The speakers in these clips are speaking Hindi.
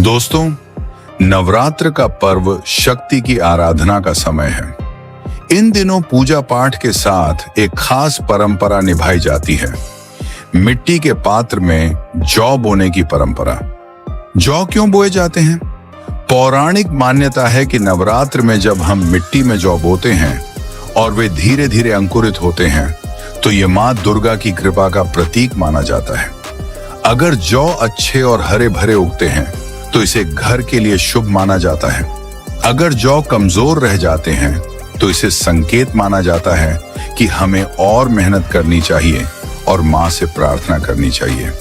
दोस्तों, नवरात्र का पर्व शक्ति की आराधना का समय है। इन दिनों पूजा पाठ के साथ एक खास परंपरा निभाई जाती है। मिट्टी के पात्र में जौ बोने की परंपरा। जौ क्यों बोए जाते हैं? पौराणिक मान्यता है कि नवरात्र में जब हम मिट्टी में जौ बोते हैं और वे धीरे धीरे अंकुरित होते हैं तो ये माँ दुर्गा की कृपा का प्रतीक माना जाता है। अगर जौ अच्छे और हरे भरे उगते हैं तो इसे घर के लिए शुभ माना जाता है। अगर जौ कमजोर रह जाते हैं तो इसे संकेत माना जाता है कि हमें और मेहनत करनी चाहिए और माँ से प्रार्थना करनी चाहिए।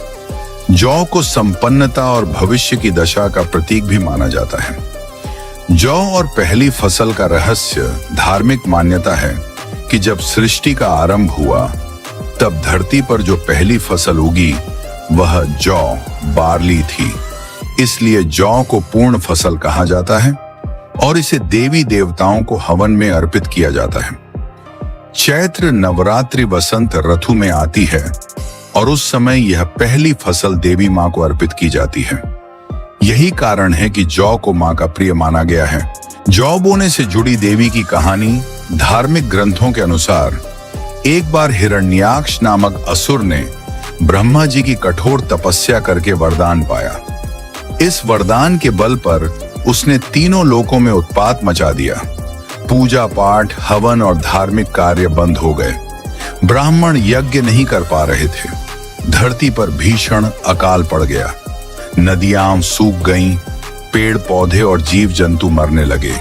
जौ को संपन्नता और भविष्य की दशा का प्रतीक भी माना जाता है। जौ और पहली फसल का रहस्य धार्मिक मान्यता है कि जब सृष्टि का आरंभ हुआ तब धरती पर जो पहली फसल उगी वह जौ बार्ली थी। इसलिए जौ को पूर्ण फसल कहा जाता है और इसे देवी देवताओं को हवन में अर्पित किया जाता है। चैत्र नवरात्रि वसंत ऋतु में आती है और उस समय यह पहली फसल देवी माँ को अर्पित की जाती है। यही कारण है कि जौ को माँ का प्रिय माना गया है। जौ बोने से जुड़ी देवी की कहानी धार्मिक ग्रंथों के अनुसार एक बार हिरण्याक्ष नामक असुर ने ब्रह्मा जी की कठोर तपस्या करके वरदान पाया। इस वरदान के बल पर उसने तीनों लोकों में उत्पात मचा दिया। पूजा पाठ, हवन और धार्मिक कार्य बंद हो गए। ब्राह्मण यज्ञ नहीं कर पा रहे थे। धरती पर भीषण अकाल पड़ गया। नदियां सूख गईं, पेड़ पौधे और जीव जंतु मरने लगे।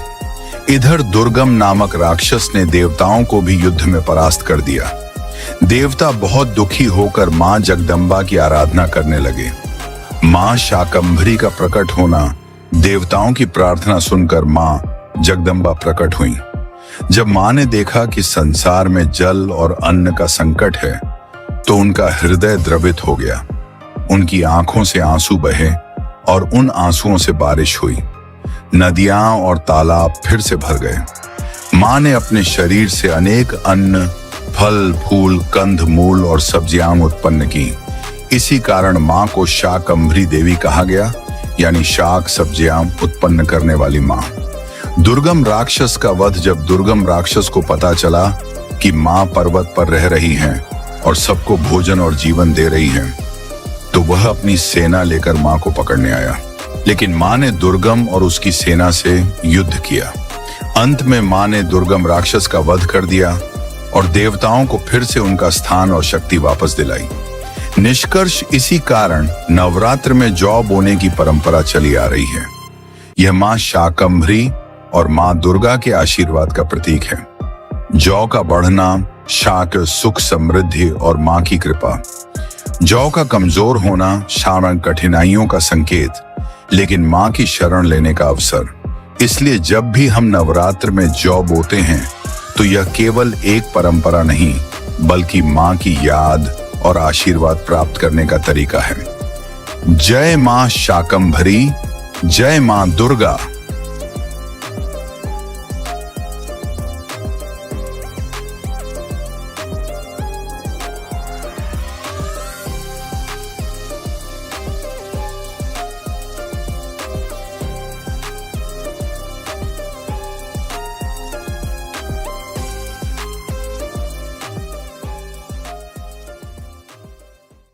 इधर दुर्गम नामक राक्षस ने देवताओं को भी युद्ध में परास्त कर दिया। देवता बहुत दुखी होकर मां जगदम्बा की आराधना करने लगे। मां शाकंभरी का प्रकट होना, देवताओं की प्रार्थना सुनकर मां जगदम्बा प्रकट हुई। जब मां ने देखा कि संसार में जल और अन्न का संकट है तो उनका हृदय द्रवित हो गया। उनकी आंखों से आंसू बहे और उन आंसुओं से बारिश हुई। नदियां और तालाब फिर से भर गए। मां ने अपने शरीर से अनेक अन्न, फल, फूल, कंद, मूल और सब्जियां उत्पन्न की। इसी कारण मां को शाकंभरी देवी कहा गया, यानी शाक सब्जियां उत्पन्न करने वाली मां। दुर्गम राक्षस का वध जब दुर्गम राक्षस को पता चला कि मां पर्वत पर रह रही हैं और सबको भोजन और जीवन दे रही हैं, तो वह अपनी सेना लेकर मां को पकड़ने आया। लेकिन मां ने दुर्गम और उसकी सेना से युद्ध किया। अंत में मां ने दुर्गम राक्षस का वध कर दिया और देवताओं को फिर से उनका स्थान और शक्ति वापस दिलाई। निष्कर्ष, इसी कारण नवरात्र में जौ बोने की परंपरा चली आ रही है। यह मां शाकंभरी और मां दुर्गा के आशीर्वाद का प्रतीक है। जौ का बढ़ना, शाक सुख समृद्धि और मां की कृपा। जौ का कमजोर होना शारण कठिनाइयों का संकेत, लेकिन मां की शरण लेने का अवसर। इसलिए जब भी हम नवरात्र में जौ बोते हैं तो यह केवल एक परंपरा नहीं बल्कि मां की याद और आशीर्वाद प्राप्त करने का तरीका है। जय मां शाकंभरी, जय मां दुर्गा।